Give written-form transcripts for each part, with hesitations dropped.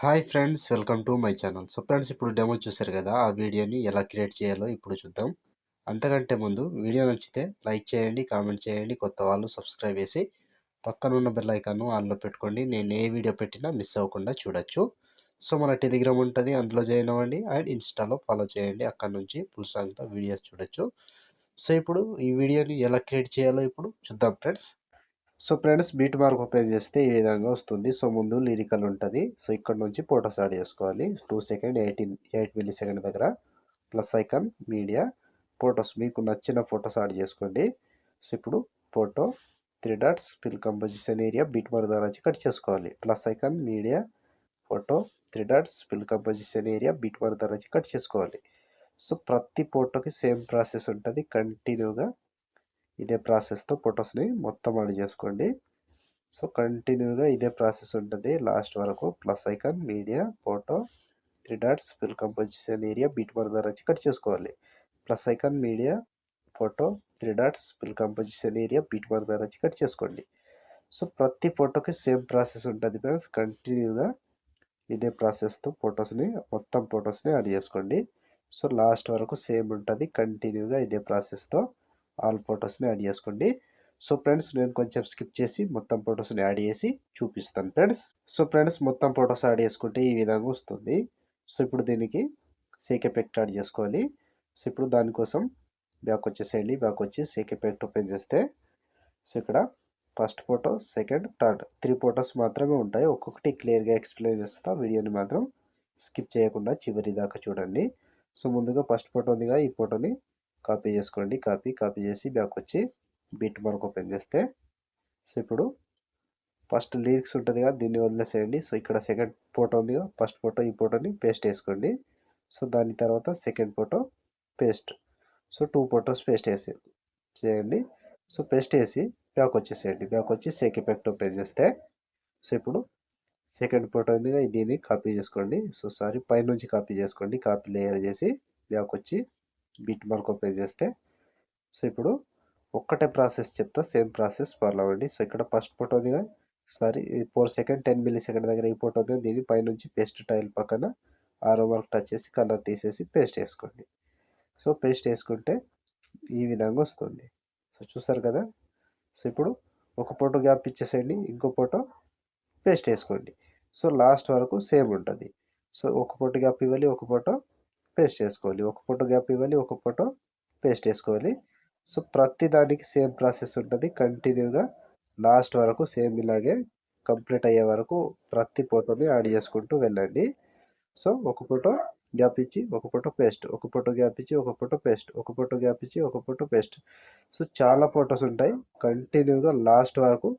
Hi friends, welcome to my channel. So friends, ఇప్పుడు demo చూశారు కదా, ఆ వీడియోని ఎలా క్రియేట్ చేయాలో ఇప్పుడు చూద్దాం. అంతకంటే ముందు వీడియో నచ్చితే లైక్ చేయండి, కామెంట్ చేయండి, కొత్త వాళ్ళు సబ్స్క్రైబ్ చేసి పక్కనున్న బెల్ ఐకాన్ను ఆన్లో పెట్టుకోండి. నేను ఏ వీడియో పెట్టినా మిస్ అవ్వకుండా చూడొచ్చు. సో మన టెలిగ్రామ్ ఉంటుంది, అందులో జాయిన్ అవ్వండి. అండ్ ఇన్స్టాలో ఫాలో చేయండి, అక్కడ నుంచి ఫుల్ సాంగ్తో వీడియోస్ చూడొచ్చు. సో ఇప్పుడు ఈ వీడియోని ఎలా క్రియేట్ చేయాలో ఇప్పుడు చూద్దాం friends. So friends, beat mark open చేస్తే ఈ విధంగా వస్తుంది. సో ముందు లిరికల్ ఉంటుంది. సో ఇక్కడ నుంచి ఫోటోస్ యాడ్ చేసుకోవాలి. 2 సెకండ్ 8 మిల్లీ సెకండ్ దగ్గర ప్లస్ ఐకాన్ మీడియా ఫొటోస్, మీకు నచ్చిన ఫొటోస్ యాడ్ చేసుకోండి. సో ఇప్పుడు photo 3 dots fill composition area beat mark ద్వారా వచ్చి కట్ చేసుకోవాలి. Plus icon media photo 3 dots fill composition area beat mark ద్వారా వచ్చి కట్ చేసుకోవాలి. సో ప్రతి ఫోటోకి సేమ్ ప్రాసెస్ ఉంటుంది. కంటిన్యూగా ఇదే ప్రాసెస్తో ఫొటోస్ని మొత్తం యాడ్ చేసుకోండి. సో కంటిన్యూగా ఇదే ప్రాసెస్ ఉంటుంది లాస్ట్ వరకు. Plus icon media photo 3 dots fill composition area beat mark ద్వారా వచ్చి కట్ చేసుకోవాలి. Plus icon media photo 3 dots fill composition area beat mark ద్వారా వచ్చి కట్ చేసుకోండి. సో ప్రతి ఫోటోకి సేమ్ ప్రాసెస్ ఉంటుంది ఫ్రెండ్స్. కంటిన్యూగా ఇదే ప్రాసెస్తో మొత్తం ఫొటోస్ని యాడ్ చేసుకోండి. సో లాస్ట్ వరకు సేమ్ ఉంటుంది. కంటిన్యూగా ఇదే ప్రాసెస్తో ఆల్ ఫొటోస్ని యాడ్ చేసుకోండి. సో ఫ్రెండ్స్, నేను కొంచెం స్కిప్ చేసి మొత్తం ఫొటోస్ని యాడ్ చేసి చూపిస్తాను ఫ్రెండ్స్. సో ఫ్రెండ్స్, మొత్తం ఫొటోస్ యాడ్ చేసుకుంటే ఈ విధంగా వస్తుంది. సో ఇప్పుడు దీనికి సేక్ ఎఫెక్ట్ యాడ్ చేసుకోవాలి. సో ఇప్పుడు దానికోసం బ్యాక్ వచ్చేసేయండి. బ్యాక్ వచ్చి సేక్ ఎఫెక్ట్ ఓపెన్ చేస్తే సో ఇక్కడ first photo, second, third 3 photos మాత్రమే ఉంటాయి. ఒక్కొక్కటి క్లియర్గా ఎక్స్ప్లెయిన్ చేస్తా. వీడియోని మాత్రం స్కిప్ చేయకుండా చివరి దాకా చూడండి. సో ముందుగా ఫస్ట్ ఫోటో ఉందిగా, ఈ ఫోటోని కాపీ చేసుకోండి. కాపీ చేసి బ్యాక్ వచ్చి బీట్ మార్క్ ఓపెన్ చేస్తే సో ఇప్పుడు ఫస్ట్ లిరిక్స్ ఉంటుంది కదా, దీన్ని వదిలేసేయండి. సో ఇక్కడ సెకండ్ ఫోటో ఉందిగా, ఫస్ట్ ఫోటో, ఈ ఫోటోని పేస్ట్ వేసుకోండి. సో దాని తర్వాత second photo paste. So 2 photos paste చేయండి. సో పేస్ట్ వేసి బ్యాక్ వచ్చేసేయండి. బ్యాక్ వచ్చి సేక్ ఎఫెక్ట్ ఓపెన్ చేస్తే సో ఇప్పుడు సెకండ్ ఫోటో ఉందిగా, దీన్ని కాపీ చేసుకోండి. సో సారీ, పైనుంచి కాపీ చేసుకోండి. కాపీ లేయర్ చేసి బ్యాక్ వచ్చి బీట్ మార్క్ ఓపెన్ చేస్తే సో ఇప్పుడు ఒక్కటే ప్రాసెస్ చెప్తా, సేమ్ ప్రాసెస్ ఫాలో అవ్వండి. సో ఇక్కడ ఫస్ట్ ఫోటో ఉందిగా, సారీ 4 సెకండ్ 10 మిల్లీ సెకండ్ దగ్గర ఈ ఫోటో ఉంది. దీన్ని పైనుంచి పేస్ట్ టైల్ పక్కన ఆరో మార్క్ టచ్ చేసి కలర్ తీసేసి పేస్ట్ వేసుకోండి. సో పేస్ట్ వేసుకుంటే ఈ విధంగా వస్తుంది. సో చూసారు కదా. సో ఇప్పుడు ఒక ఫోటో గ్యాప్ ఇచ్చేసేయండి, ఇంకో ఫోటో పేస్ట్ వేసుకోండి. సో లాస్ట్ వరకు సేమ్ ఉంటుంది. సో ఒక ఫోటో గ్యాప్ ఇవ్వాలి, ఒక ఫోటో పేస్ట్ వేసుకోవాలి. ఒక ఫోటో గ్యాప్ ఇవ్వాలి, ఒక ఫోటో పేస్ట్ వేసుకోవాలి. సో ప్రతి దానికి సేమ్ ప్రాసెస్ ఉంటుంది. కంటిన్యూగా లాస్ట్ వరకు సేమ్ ఇలాగే కంప్లీట్ అయ్యే వరకు ప్రతి ఫోటోని యాడ్ చేసుకుంటూ వెళ్ళండి. సో ఒక ఫోటో గ్యాప్ ఇచ్చి ఒక ఫోటో పేస్ట్, ఒక ఫోటో గ్యాప్ ఇచ్చి ఒక ఫోటో పేస్ట్, ఒక ఫోటో గ్యాప్ ఇచ్చి ఒక ఫోటో పేస్ట్. సో చాలా ఫొటోస్ ఉంటాయి. కంటిన్యూగా లాస్ట్ వరకు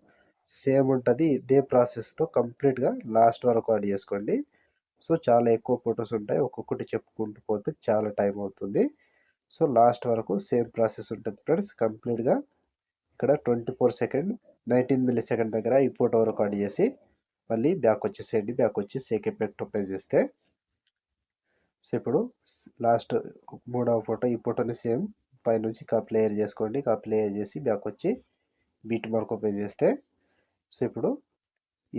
సేమ్ ఉంటుంది. ఇదే ప్రాసెస్తో కంప్లీట్గా లాస్ట్ వరకు యాడ్ చేసుకోండి. సో చాలా ఎక్కువ ఫొటోస్ ఉంటాయి. ఒక్కొక్కటి చెప్పుకుంటూ పోతే చాలా టైం అవుతుంది. సో లాస్ట్ వరకు సేమ్ ప్రాసెస్ ఉంటుంది ఫ్రెండ్స్. కంప్లీట్గా ఇక్కడ 24 సెకండ్ 19 మిల్లీ సెకండ్ దగ్గర ఈ ఫోటో వరకు యాడ్ చేసి మళ్ళీ బ్యాక్ వచ్చేసేయండి. బ్యాక్ వచ్చి సేక్ ఎఫెక్ట్ ఓపెన్ చేస్తే సో ఇప్పుడు లాస్ట్ మూడవ ఫోటో, ఈ ఫోటోని సేమ్ పైనుంచి కాపీ లేయర్ చేసుకోండి. కాపీ లేయర్ చేసి బ్యాక్ వచ్చి బీట్ మార్క్ ఓపెన్ చేస్తే సో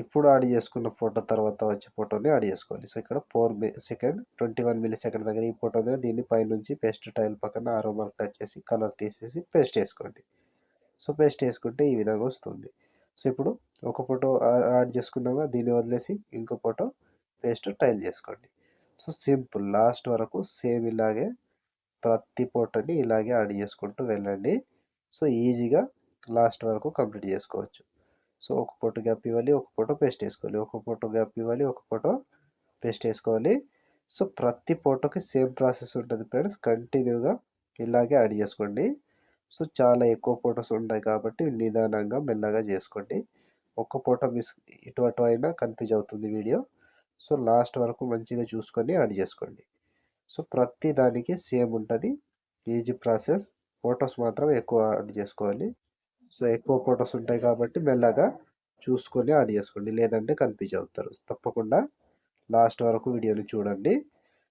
ఇప్పుడు యాడ్ చేసుకున్న ఫోటో తర్వాత వచ్చే ఫోటోని యాడ్ చేసుకోవాలి. సో ఇక్కడ 4 సెకండ్ 21 మిల్లీ సెకండ్ దగ్గర ఈ ఫోటో ఉంది. దీన్ని పైనుంచి పేస్ట్ టైల్ పక్కన ఆరో మార్క్ టచ్ చేసి కలర్ తీసేసి పేస్ట్ వేసుకోండి. సో పేస్ట్ వేసుకుంటే ఈ విధంగా వస్తుంది. సో ఇప్పుడు ఒక ఫోటో యాడ్ చేసుకున్నాక దీన్ని వదిలేసి ఇంకో ఫోటో పేస్ట్ టైల్ చేసుకోండి. సో సింపుల్, లాస్ట్ వరకు సేమ్ ఇలాగే ప్రతి ఫోటోని ఇలాగే యాడ్ చేసుకుంటూ వెళ్ళండి. సో ఈజీగా లాస్ట్ వరకు కంప్లీట్ చేసుకోవచ్చు. సో ఒక ఫోటో గ్యాప్ ఇవ్వాలి, ఒక ఫోటో పేస్ట్ వేసుకోవాలి, ఒక ఫోటో గ్యాప్ ఇవ్వాలి, ఒక ఫోటో పేస్ట్ వేసుకోవాలి. సో ప్రతి ఫోటోకి సేమ్ ప్రాసెస్ ఉంటుంది ఫ్రెండ్స్. కంటిన్యూగా ఇలాగే యాడ్ చేసుకోండి. సో చాలా ఎక్కువ ఫొటోస్ ఉంటాయి కాబట్టి నిదానంగా మెల్లగా చేసుకోండి. ఒక్క ఫోటో మిస్ ఇటు అటు అయినా కన్ఫ్యూజ్ అవుతుంది వీడియో. సో లాస్ట్ వరకు మంచిగా చూసుకొని యాడ్ చేసుకోండి. సో ప్రతి దానికి సేమ్ ఉంటుంది. Easy process. ఫొటోస్ మాత్రం ఎక్కువ యాడ్ చేసుకోవాలి. సో ఎక్కువ ఫొటోస్ ఉంటాయి కాబట్టి మెల్లగా చూసుకొని యాడ్ చేసుకోండి, లేదంటే కన్ఫ్యూజ్ అవుతారు. తప్పకుండా లాస్ట్ వరకు వీడియోని చూడండి.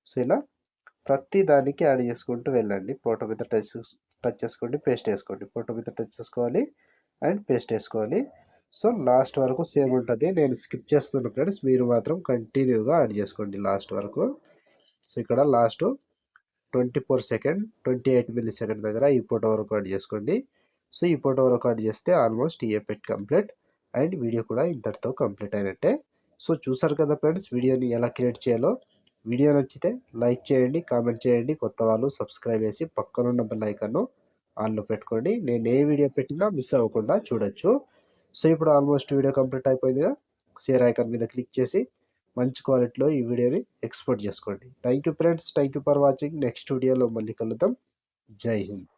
సో ఇలా ప్రతి దానికి యాడ్ చేసుకుంటూ వెళ్ళండి. ఫోటో మీద టచ్ చేసుకోండి, పేస్ట్ వేసుకోండి. ఫోటో మీద టచ్ చేసుకోవాలి అండ్ పేస్ట్ వేసుకోవాలి. సో లాస్ట్ వరకు సేమ్ ఉంటుంది. నేను స్కిప్ చేస్తున్నా ఫ్రెండ్స్, మీరు మాత్రం కంటిన్యూగా యాడ్ చేసుకోండి లాస్ట్ వరకు. సో ఇక్కడ లాస్ట్ 24 సెకండ్ 28 మిల్లీ సెకండ్ దగ్గర ఈ ఫోటో వరకు యాడ్ చేసుకోండి. సో ఈ ఫోటో వరకు యాడ్ చేస్తే ఆల్మోస్ట్ ఈ ఎఫెక్ట్ కంప్లీట్ అండ్ వీడియో కూడా ఇంతటితో కంప్లీట్ అయినట్టే. సో చూసారు కదా ఫ్రెండ్స్ వీడియోని ఎలా క్రియేట్ చేయాలో. వీడియో నచ్చితే లైక్ చేయండి, కామెంట్ చేయండి, కొత్త వాళ్ళు సబ్స్క్రైబ్ చేసి పక్కనున్న బెల్ ఐకాన్ను ఆన్లో పెట్టుకోండి. నేను ఏ వీడియో పెట్టినా మిస్ అవ్వకుండా చూడొచ్చు. సో ఇప్పుడు ఆల్మోస్ట్ వీడియో కంప్లీట్ అయిపోయిందిగా, షేర్ ఐకాన్ మీద క్లిక్ చేసి మంచి క్వాలిటీలో ఈ వీడియోని ఎక్స్పోర్ట్ చేసుకోండి. Thank you friends, thank you for watching. Next వీడియోలో మళ్ళీ కలుద్దాం. జై హింద్.